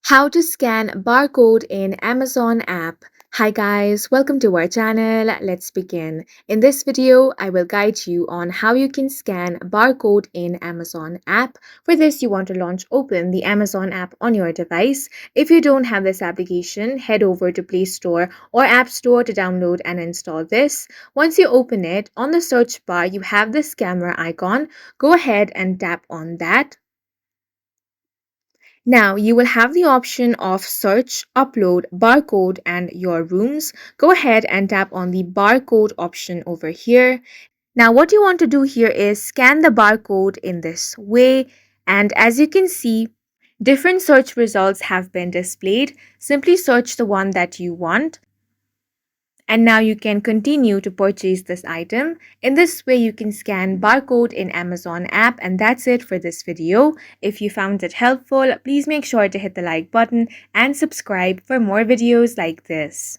How to scan barcode in Amazon app. Hi guys, welcome to our channel. Let's begin. In this video, I will guide you on how you can scan barcode in Amazon app. For this, you want to open the Amazon app on your device. If you don't have this application, head over to Play Store or App Store to download and install this. Once you open it, on the search bar, you have this camera icon. Go ahead and tap on that. Now you will have the option of search, upload, barcode and your rooms. Go ahead and tap on the barcode option over here. Now what you want to do here is scan the barcode in this way, and as you can see, different search results have been displayed. Simply search the one that you want. And now you can continue to purchase this item. In this way, you can scan barcode in Amazon app, and that's it for this video. If you found it helpful, please make sure to hit the like button and subscribe for more videos like this.